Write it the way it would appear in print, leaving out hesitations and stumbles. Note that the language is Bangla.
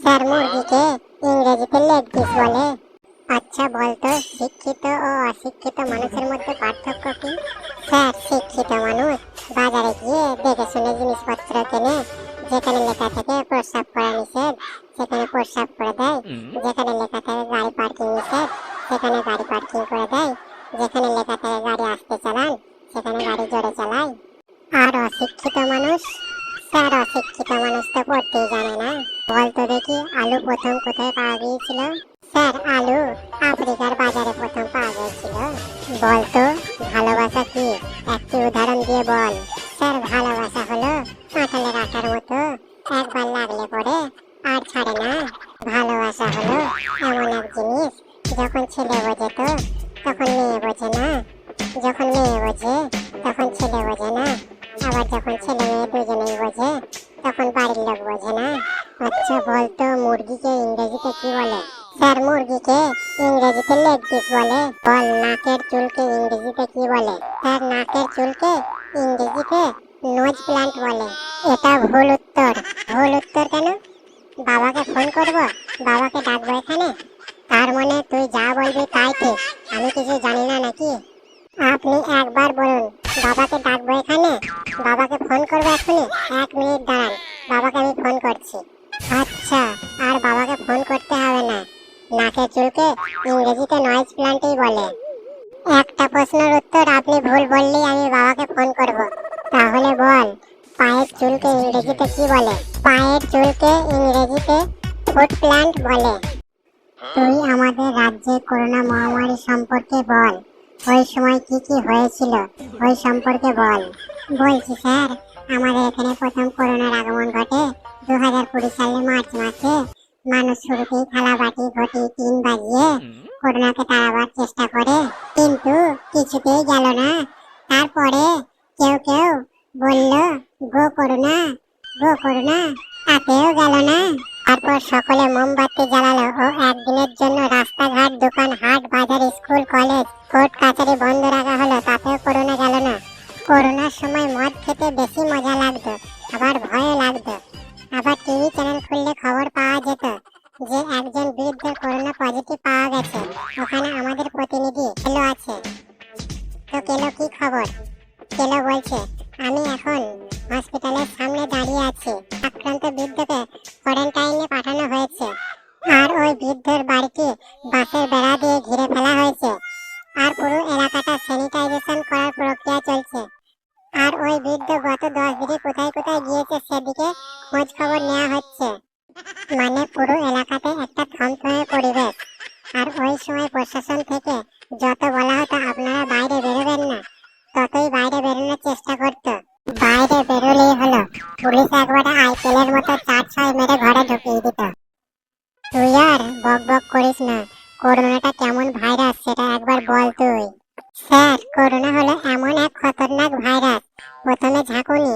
স্যার, মুরগিকে ইংরেজিতে লেগ পিস বলে। আচ্ছা বলতো, শিক্ষিত ও অশিক্ষিত মানুষের মধ্যে পার্থক্য কি? স্যার, শিক্ষিত মানুষ বাজারে গিয়ে দেখে শুনে জিনিসপত্র কেনে। যেখানে লেখা থাকে প্রস্রাব করা নিষেধ, সেখানে প্রস্রাব করে দেয়। যেখানে লেখা থাকে গাড়ি পার্কিং নিষেধ, সেখানে গাড়ি পার্কিং করে দেয়। যেখানে লেখা থাকে গাড়ি আস্তে চালান, সেখানে গাড়ি জোরে চালায়। আর অশিক্ষিত মানুষ? স্যার, অশিক্ষিত মানুষ তো পড়তেই জানে না। বলতো দেখি, আলু প্রথম কোথায় পাওয়া গিয়েছিল? স্যার, আলু আফ্রিকার বাজারে প্রথম পাওয়া গিয়েছিল। বলতো, ভালোবাসা কি? একটি উদাহরণ দিয়ে বল। স্যার, ভালোবাসা হলো কাঁঠালের আঠার মতো, একবার লাগলে পরে আর ছাড়ে না। ভালোবাসা হলো এমন এক জিনিস, যখন ছেলে বোঝে তো তখন মেয়ে বোঝে না, যখন মেয়ে বোঝে তখন ছেলে বোঝে না, আবার যখন ছেলে মেয়ে দুজনেই বোঝে তখন বাড়ির লোক বোঝে না। আচ্ছা বলতো, মুরগিকে ইংরেজিতে কি বলে? স্যার, মুরগিকে ইংরেজিতে লেগ পিস বলে। বল, নাকের চুলকে ইংরেজিতে কি বলে? স্যার, নাকের চুলকে ইংরেজিতে নোজ প্ল্যান্ট বলে। এটা ভুল উত্তর। ভুল উত্তর কেন? বাবাকে ফোন করব, বাবাকে ডাকবো এখানে। তার মানে তুই যা বলবি তাই ঠিক, আমি কিছু জানি না নাকি? আপনি একবার বলুন, বাবাকে ডাকবো এখানে, বাবাকে ফোন করবো এখনই। 1 মিনিট দাঁড়ান, বাবাকে আমি ফোন করছি। আচ্ছা, আর বাবাকে ফোন করতে হবে না। নাকের চুলকে ইংরেজিতে নয়েজ প্ল্যান্টই বলে। একটা প্রশ্নের উত্তর আপনি ভুল বললেই আমি বাবাকে ফোন করব। তাহলে বল, পায়ের চুলকে ইংরেজিতে কি বলে? পায়ের চুলকে ইংরেজিতে ফুট প্ল্যান্ট বলে। তুই আমাদের রাজ্যে করোনা মহামারী সম্পর্কে বল। ওই সময় কি কি হয়েছিল ওই সম্পর্কে বল। বলছি স্যার, আমাদের এখানে প্রথম করোনার আগমন ঘটে 2020 সালের মার্চ মাসে। মানুষ শুরুতেই থালা বাটি ঘটি টিন বাজিয়ে করোনাকে তাড়াবার চেষ্টা করে, কিন্তু কিছুতেই গেল না। তারপরে কেউ কেউ বলল গো করোনা, গো করোনা, তাতেও গেল না। তারপর সকলে মোমবাতি জ্বালালো ও একদিনের জন্য রাস্তাঘাট, দোকান, হাট, বাজার, স্কুল, কলেজ, কোর্ট কাছারি বন্ধ রাখা হলো, তাতেও করোনা গেল না। করোনার সময় মদ খেতে বেশি মজা লাগতো, আবার ভয়ও লাগতো। আবার টিভি চ্যানেল খুললে খবর পাওয়া যেত যে একজন বৃদ্ধের করোনা পজিটিভ পাওয়া গেছে, ওখানে আমাদের প্রতিনিধি কেলো আছে। তো কেলো, কি খবর? কেলো বলছে, আমি এখন হসপিটালের সামনে দাঁড়িয়ে আছি। আক্রান্ত বৃদ্ধকে কোয়ারেন্টাইনে পাঠানো হয়েছে, আর ওই বৃদ্ধের বাড়িটি বাঁশের বেড়া দিয়ে ঘিরে ফেলা হয়েছে, আর পুরো এলাকাটা স্যানিটাইজেশন করার প্রক্রিয়া চলছে। আর ওই বৃদ্ধ গত 10 দিনে কোথায় কোথায় গিয়েছে সেদিকে খোঁজ খবর নেওয়া হচ্ছে। মানে পুরো এলাকাতে একটা থমথমে পরিবেশ। আর ওই সময় প্রশাসন থেকে যত বলা হতো আপনারা বাইরে বেরোবেন না, ততই বাইরে বেরোনোর চেষ্টা করতো। বাইরে বেরোলেই হলো পুলিশ একবারে আইপিএলের মতো 4-6 মেরে ঘরে ঢুকিয়ে দিত। তুই আর বক বক করিস না, করোনাটা কেমন ভাইরাস সেটা একবার বল তুই। স্যার, করোনা হলো এমন এক খতরনাক ভাইরাস, প্রথমে ঝাঁকুনি,